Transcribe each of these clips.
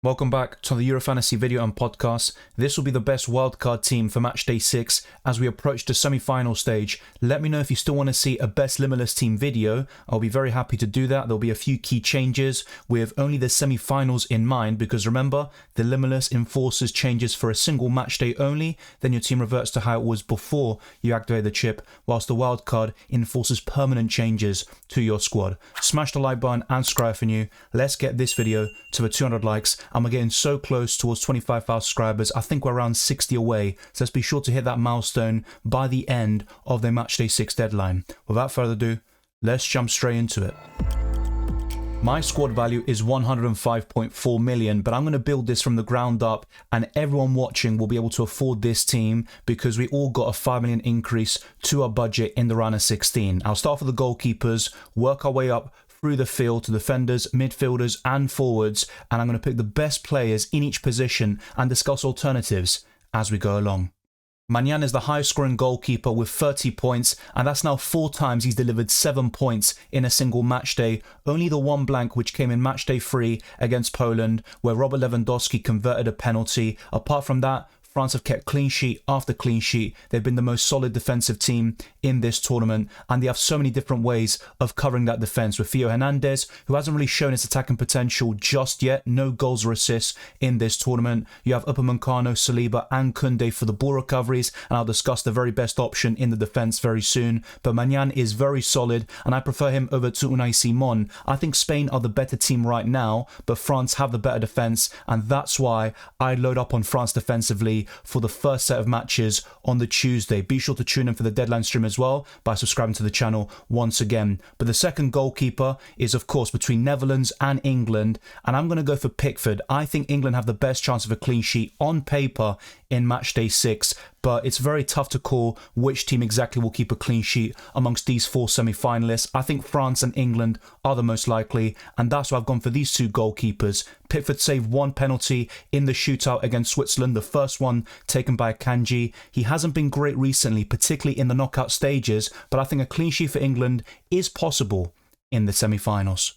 Welcome back to the Euro Fantasy video and podcast. This will be the best wildcard team for Matchday 6 as we approach the semi-final stage. Let me know if you still want to see a best limitless team video. I'll be very happy to do that. There'll be a few key changes with only the semi-finals in mind because remember, the limitless enforces changes for a single matchday only, then your team reverts to how it was before you activate the chip, whilst the wildcard enforces permanent changes to your squad. Smash the like button and subscribe if you're new. Let's get this video to the 200 likes. And we're getting so close towards 25,000 subscribers. I think we're around 60 away. So let's be sure to hit that milestone by the end of the Matchday 6 deadline. Without further ado, let's jump straight into it. My squad value is 105.4 million, but I'm going to build this from the ground up and everyone watching will be able to afford this team because we all got a 5 million increase to our budget in the round of 16. I'll start with the goalkeepers, work our way up through the field to defenders, midfielders and forwards, and I'm going to pick the best players in each position and discuss alternatives as we go along. Maignan is the highest scoring goalkeeper with 30 points, and that's now 4 times he's delivered 7 points in a single match day. Only the one blank which came in match day 3 against Poland where Robert Lewandowski converted a penalty. Apart from that, France have kept clean sheet after clean sheet. They've been the most solid defensive team in this tournament, and they have so many different ways of covering that defense with Theo Hernandez, who hasn't really shown his attacking potential just yet. No goals or assists in this tournament. You have Upamecano, Saliba and Koundé for the ball recoveries, and I'll discuss the very best option in the defense very soon. But Maignan is very solid, and I prefer him over to Unai Simon. I think Spain are the better team right now, but France have the better defense, and that's why I load up on France defensively for the first set of matches on the Tuesday. Be sure to tune in for the deadline stream as well by subscribing to the channel once again. But the second goalkeeper is of course between Netherlands and England, and I'm going to go for Pickford. I think England have the best chance of a clean sheet on paper in matchday 6, but it's very tough to call which team exactly will keep a clean sheet amongst these 4 semi-finalists. I think France and England are the most likely, and that's why I've gone for these 2 goalkeepers. Pickford saved 1 penalty in the shootout against Switzerland, the first one taken by Kanji. He hasn't been great recently, particularly in the knockout stages, but I think a clean sheet for England is possible in the semi-finals.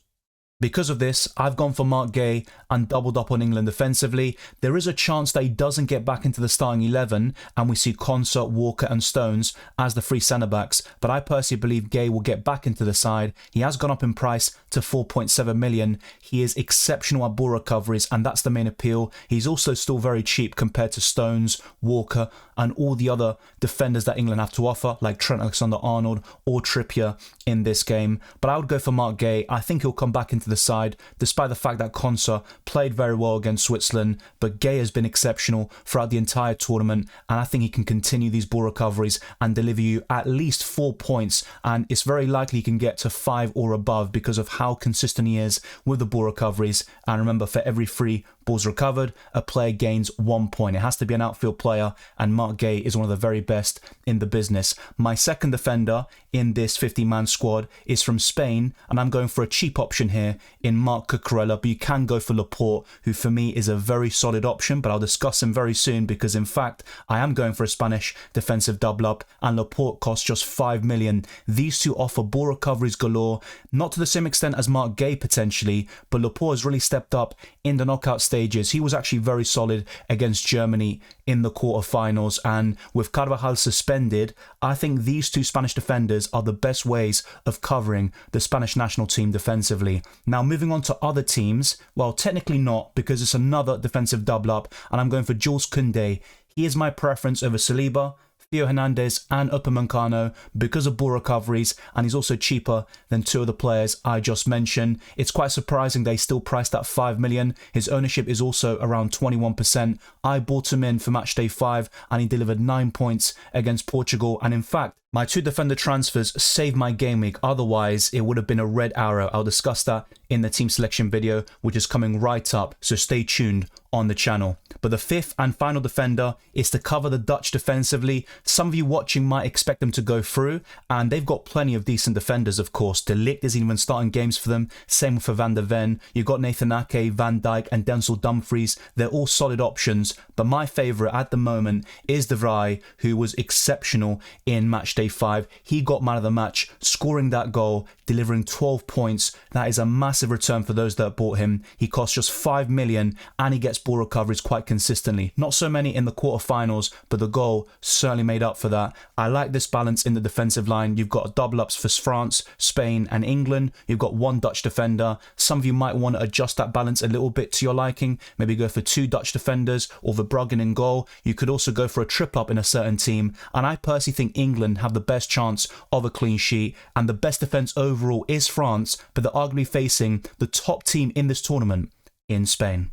Because of this, I've gone for Marc Guéhi and doubled up on England defensively. There is a chance that he doesn't get back into the starting 11 and we see Concert, Walker and Stones as the 3 centre-backs, but I personally believe Guéhi will get back into the side. He has gone up in price to 4.7 million. He is exceptional at ball recoveries and that's the main appeal. He's also still very cheap compared to Stones, Walker and all the other defenders that England have to offer, like Trent Alexander-Arnold or Trippier in this game. But I would go for Marc Guéhi. I think he'll come back into the side, despite the fact that Konsa played very well against Switzerland, but Guéhi has been exceptional throughout the entire tournament, and I think he can continue these ball recoveries and deliver you at least 4 points, and it's very likely he can get to 5 or above because of how consistent he is with the ball recoveries. And remember, for every 3 balls recovered, a player gains 1 point. It has to be an outfield player, and Marc Guéhi is one of the very best in the business. My second defender in this 50-man squad is from Spain, and I'm going for a cheap option here in Marc Cucurella, but you can go for Laporte, who for me is a very solid option, but I'll discuss him very soon because in fact I am going for a Spanish defensive double up, and Laporte costs just 5 million. These 2 offer ball recoveries galore, not to the same extent as Marc Guéhi potentially, but Laporte has really stepped up in the knockout stages. He was actually very solid against Germany in the quarterfinals, and with Carvajal suspended, I think these 2 Spanish defenders are the best ways of covering the Spanish national team defensively. Now moving on to other teams, well technically not because it's another defensive double up, and I'm going for Jules Koundé. He is my preference over Saliba, Theo Hernandez and Upamecano because of ball recoveries, and he's also cheaper than 2 of the players I just mentioned. It's quite surprising they still priced at 5 million. His ownership is also around 21%. I bought him in for matchday 5 and he delivered 9 points against Portugal, and in fact my 2 defender transfers saved my game week, otherwise it would have been a red arrow. I'll discuss that in the team selection video, which is coming right up, so stay tuned on the channel. But the 5th and final defender is to cover the Dutch defensively. Some of you watching might expect them to go through, and they've got plenty of decent defenders of course. De Ligt isn't even starting games for them, same for Van der Ven. You've got Nathan Ake, Van Dijk and Denzel Dumfries. They're all solid options, but my favourite at the moment is De Vrij, who was exceptional in match Matchday 5. He got man of the match, scoring that goal, delivering 12 points. That is a massive return for those that bought him. He costs just 5 million and he gets ball recoveries quite consistently. Not so many in the quarterfinals, but the goal certainly made up for that. I like this balance in the defensive line. You've got double ups for France, Spain and England. You've got one Dutch defender. Some of you might want to adjust that balance a little bit to your liking. Maybe go for 2 Dutch defenders or Verbruggen in goal. You could also go for a triple up in a certain team. And I personally think England have the best chance of a clean sheet, and the best defence overall is France, but they're arguably facing the top team in this tournament in Spain.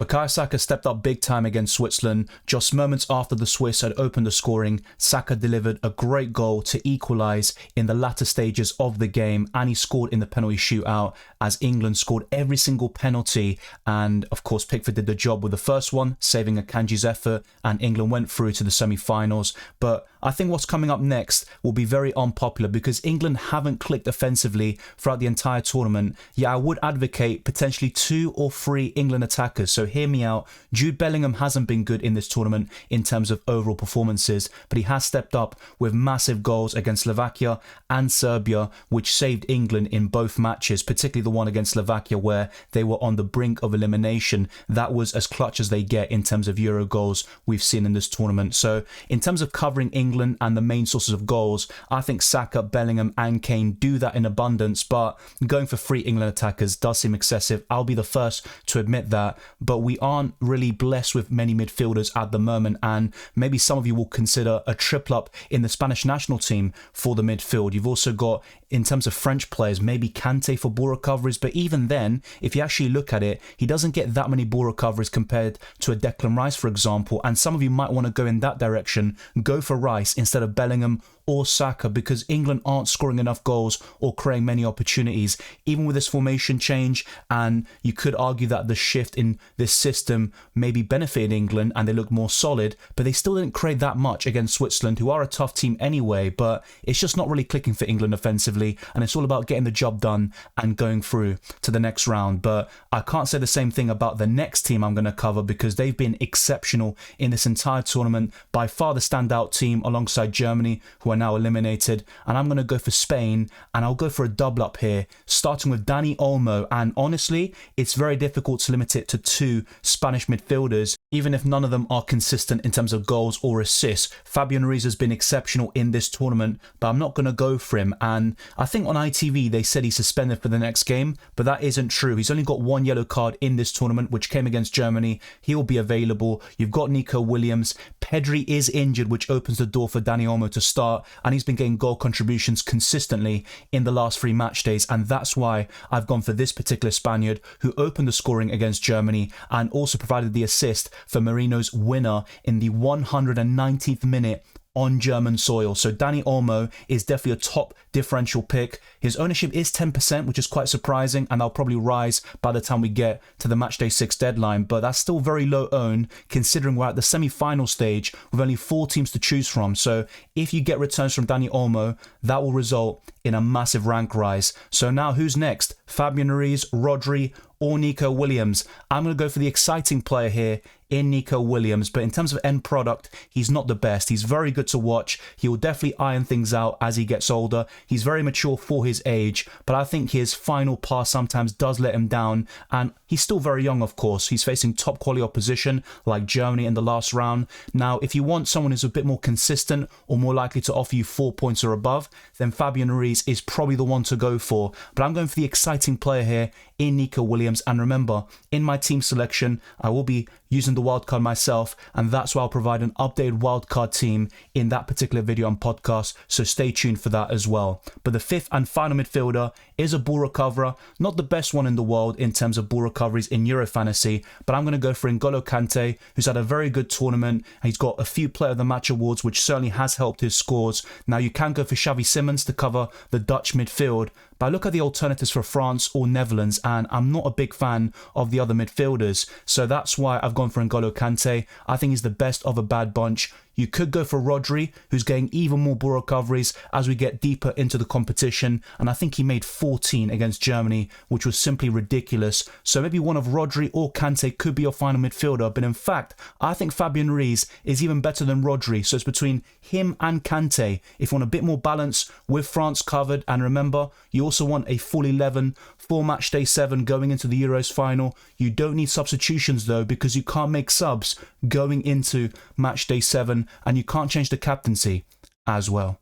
Bukayo Saka stepped up big time against Switzerland. Just moments after the Swiss had opened the scoring, Saka delivered a great goal to equalise in the latter stages of the game, and he scored in the penalty shootout as England scored every single penalty. And of course Pickford did the job with the first one, saving Akanji's effort, and England went through to the semi-finals. But I think what's coming up next will be very unpopular because England haven't clicked offensively throughout the entire tournament. Yeah, I would advocate potentially 2 or 3 England attackers. So hear me out. Jude Bellingham hasn't been good in this tournament in terms of overall performances, but he has stepped up with massive goals against Slovakia and Serbia, which saved England in both matches, particularly the one against Slovakia where they were on the brink of elimination. That was as clutch as they get in terms of Euro goals we've seen in this tournament. So in terms of covering England and the main sources of goals, I think Saka, Bellingham and Kane do that in abundance, but going for 3 England attackers does seem excessive. I'll be the first to admit that, but we aren't really blessed with many midfielders at the moment, and maybe some of you will consider a triple up in the Spanish national team for the midfield. You've also got, in terms of French players, maybe Kante for ball recoveries, but even then, if you actually look at it, he doesn't get that many ball recoveries compared to a Declan Rice, for example, and some of you might want to go in that direction, go for Rice instead of Bellingham or Saka, because England aren't scoring enough goals or creating many opportunities, even with this formation change. And you could argue that the shift in this system maybe benefited England and they look more solid, but they still didn't create that much against Switzerland, who are a tough team anyway. But it's just not really clicking for England offensively, and it's all about getting the job done and going through to the next round. But I can't say the same thing about the next team I'm going to cover, because they've been exceptional in this entire tournament. By far the standout team alongside Germany, who are now eliminated. And I'm going to go for Spain, and I'll go for a double up here, starting with Dani Olmo. And honestly, it's very difficult to limit it to 2 Spanish midfielders, even if none of them are consistent in terms of goals or assists. Fabian Ruiz has been exceptional in this tournament, but I'm not going to go for him. And I think on ITV they said he's suspended for the next game, but that isn't true. He's only got 1 yellow card in this tournament, which came against Germany. He will be available. You've got Nico Williams. Pedri is injured, which opens the door for Dani Olmo to start, and he's been getting goal contributions consistently in the last 3 match days, and that's why I've gone for this particular Spaniard, who opened the scoring against Germany and also provided the assist for Marino's winner in the 119th minute on German soil. So Dani Olmo is definitely a top differential pick. His ownership is 10%, which is quite surprising, and that'll probably rise by the time we get to the Matchday 6 deadline, but that's still very low owned considering we're at the semi-final stage with only 4 teams to choose from. So if you get returns from Dani Olmo, that will result in a massive rank rise. So now who's next? Fabian Ruiz, Rodri, or Nico Williams? I'm going to go for the exciting player here in Nico Williams, but in terms of end product, he's not the best. He's very good to watch. He will definitely iron things out as he gets older. He's very mature for his age, but I think his final pass sometimes does let him down, and he's still very young, of course. He's facing top quality opposition like Germany in the last round. Now, if you want someone who's a bit more consistent or more likely to offer you 4 points or above, then Fabian Ruiz is probably the one to go for, but I'm going for the exciting player here in Nico Williams. And remember, in my team selection, I will be using the wildcard myself, and that's why I'll provide an updated wildcard team in that particular video and podcast, so stay tuned for that as well. But the 5th and final midfielder is a ball recoverer, not the best one in the world in terms of ball recoveries in Euro Fantasy, but I'm going to go for N'Golo Kante, who's had a very good tournament. He's got a few Player of the Match awards, which certainly has helped his scores. Now you can go for Xavi Simons to cover the Dutch midfield, but I look at the alternatives for France or Netherlands, and I'm not a big fan of the other midfielders. So that's why I've gone for N'Golo Kante. I think he's the best of a bad bunch. You could go for Rodri, who's getting even more ball recoveries as we get deeper into the competition, and I think he made 14 against Germany, which was simply ridiculous. So maybe one of Rodri or Kante could be your final midfielder, but in fact, I think Fabian Ruiz is even better than Rodri, so it's between him and Kante. If you want a bit more balance with France covered, and remember, you also want a full 11 for Matchday 7 going into the Euros final. You don't need substitutions though, because you can't make subs going into Matchday 7, and you can't change the captaincy as well.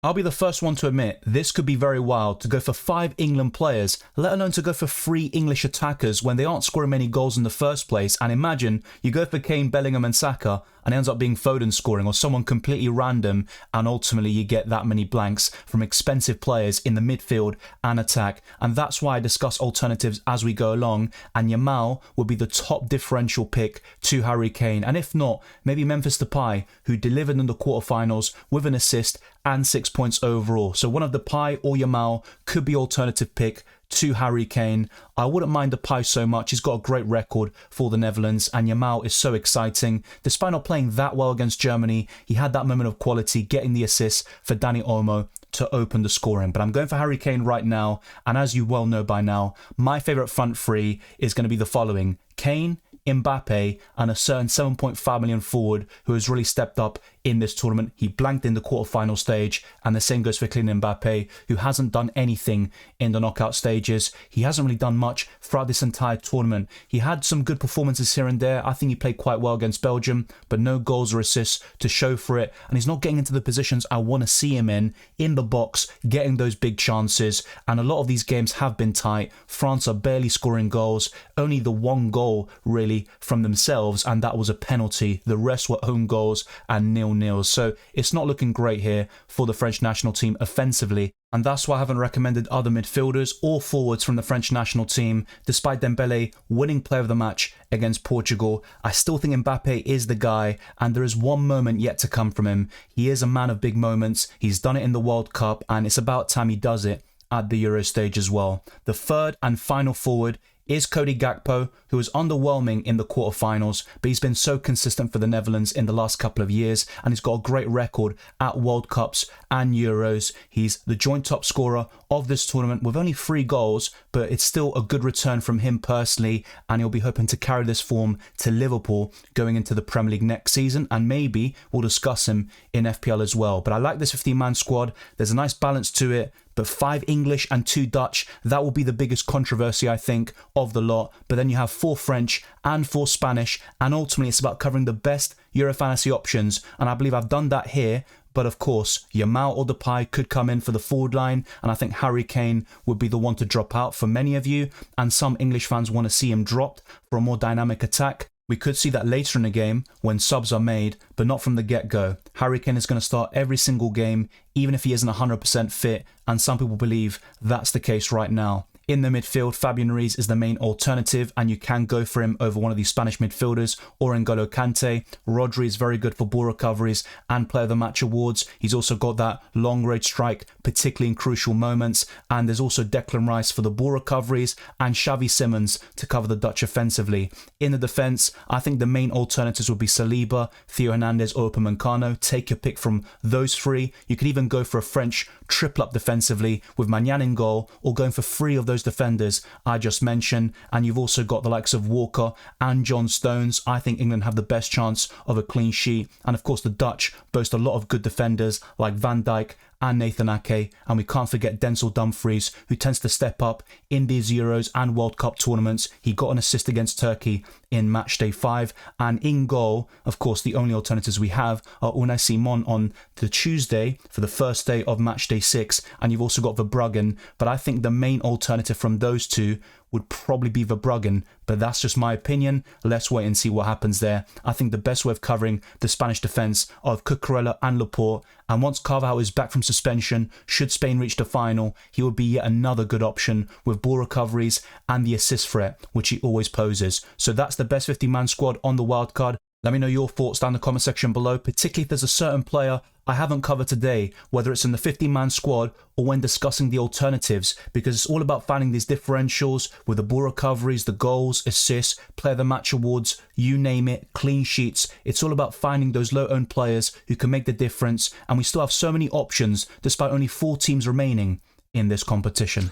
I'll be the first one to admit this could be very wild to go for 5 England players, let alone to go for 3 English attackers when they aren't scoring many goals in the first place. And imagine you go for Kane, Bellingham and Saka and it ends up being Foden scoring or someone completely random, and ultimately you get that many blanks from expensive players in the midfield and attack. And that's why I discuss alternatives as we go along, and Yamal would be the top differential pick to Harry Kane, and if not, maybe Memphis Depay, who delivered in the quarterfinals with an assist and 6 points overall. So one of Depay or Yamal could be alternative pick to Harry Kane. I wouldn't mind Depay so much. He's got a great record for the Netherlands, and Yamal is so exciting. Despite not playing that well against Germany, he had that moment of quality, getting the assist for Dani Olmo to open the scoring. But I'm going for Harry Kane right now, and as you well know by now, my favourite front three is going to be the following: Kane, Mbappe, and a certain 7.5 million forward who has really stepped up in this tournament. He blanked in the quarterfinal stage, and the same goes for Kylian Mbappe, who hasn't done anything in the knockout stages. He hasn't really done much throughout this entire tournament. He had some good performances here and there. I think he played quite well against Belgium, but no goals or assists to show for it, and he's not getting into the positions I want to see him in the box, getting those big chances, and a lot of these games have been tight. France are barely scoring goals, only the one goal really from themselves, and that was a penalty. The rest were own goals and 0-0. So it's not looking great here for the French national team offensively, and that's why I haven't recommended other midfielders or forwards from the French national team. Despite Dembele winning player of the match against Portugal, I still think Mbappe is the guy, and there is one moment yet to come from him. He is a man of big moments. He's done it in the World Cup, and it's about time he does it at the Euro stage as well. The third and final forward is Cody Gakpo, who was underwhelming in the quarterfinals, but he's been so consistent for the Netherlands in the last couple of years, and he's got a great record at World Cups and Euros. He's the joint top scorer of this tournament with only 3 goals, but it's still a good return from him personally, and he'll be hoping to carry this form to Liverpool going into the Premier League next season, and maybe we'll discuss him in FPL as well. But I like this 15-man squad. There's a nice balance to it, but 5 English and 2 Dutch, that will be the biggest controversy, I think, of the lot. But then you have 4 French and 4 Spanish, and ultimately it's about covering the best Euro fantasy options, and I believe I've done that here. But of course, Yamal or Depay could come in for the forward line, and I think Harry Kane would be the one to drop out for many of you, and some English fans want to see him dropped for a more dynamic attack. We could see that later in the game when subs are made, but not from the get-go. Harry Kane is going to start every single game, even if he isn't 100% fit, and some people believe that's the case right now. In the midfield, Fabian Ruiz is the main alternative, and you can go for him over one of these Spanish midfielders or N'Golo Kante. Rodri is very good for ball recoveries and player of the match awards. He's also got that long range strike, particularly in crucial moments. And there's also Declan Rice for the ball recoveries and Xavi Simons to cover the Dutch offensively. In the defence, I think the main alternatives would be Saliba, Theo Hernandez or Upamecano. Take your pick from those 3. You could even go for a French triple up defensively with Maignan in goal, or going for 3 of those defenders I just mentioned. And you've also got the likes of Walker and John Stones. I think England have the best chance of a clean sheet, and of course the Dutch boast a lot of good defenders like Van Dijk and Nathan Ake, and we can't forget Denzel Dumfries, who tends to step up in these Euros and World Cup tournaments. He got an assist against Turkey in Matchday 5, and in goal, of course, the only alternatives we have are Unai Simon on the Tuesday for the first day of Matchday 6, and you've also got Verbruggen, but I think the main alternative from those 2 would probably be Verbruggen, but that's just my opinion. Let's wait and see what happens there. I think the best way of covering the Spanish defence are of Cucurella and Laporte, and once Carvajal is back from suspension, should Spain reach the final, he would be yet another good option with ball recoveries and the assist threat, which he always poses. So that's the best 50-man squad on the wildcard. Let me know your thoughts down in the comment section below, particularly if there's a certain player I haven't covered today, whether it's in the 15-man squad or when discussing the alternatives, because it's all about finding these differentials with the ball recoveries, the goals, assists, player of the match awards, you name it, clean sheets. It's all about finding those low-owned players who can make the difference, and we still have so many options despite only 4 teams remaining in this competition.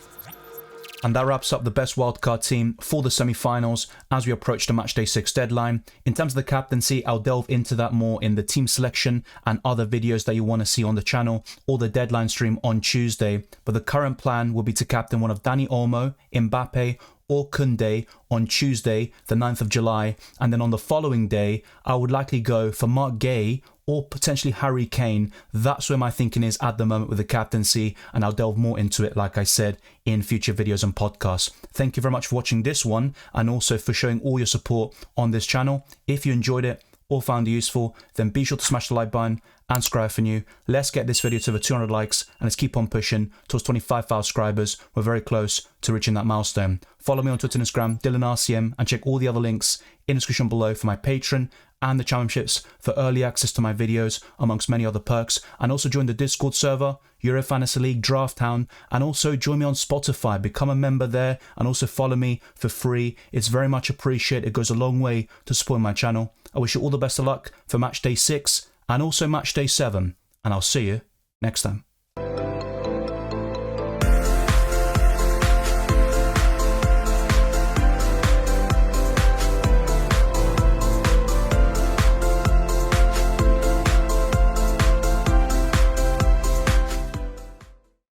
And that wraps up the best wildcard team for the semi-finals as we approach the Matchday 6 deadline. In terms of the captaincy, I'll delve into that more in the team selection and other videos that you want to see on the channel or the deadline stream on Tuesday. But the current plan will be to captain one of Dani Olmo, Mbappe or Koundé on Tuesday, the 9th of July. And then on the following day, I would likely go for Mark Gay or potentially Harry Kane. That's where my thinking is at the moment with the captaincy, and I'll delve more into it, like I said, in future videos and podcasts. Thank you very much for watching this one, and also for showing all your support on this channel. If you enjoyed it or found it useful, then be sure to smash the like button and subscribe for new. Let's get this video to over 200 likes, and let's keep on pushing towards 25,000 subscribers. We're very close to reaching that milestone. Follow me on Twitter and Instagram, DylanRCM, and check all the other links in the description below for my Patreon and the championships for early access to my videos, amongst many other perks. And also join the Discord server, Euro Fantasy League, Draft Town, and also join me on Spotify. Become a member there, and also follow me for free. It's very much appreciated. It goes a long way to support my channel. I wish you all the best of luck for Matchday 6 and also Matchday 7, and I'll see you next time.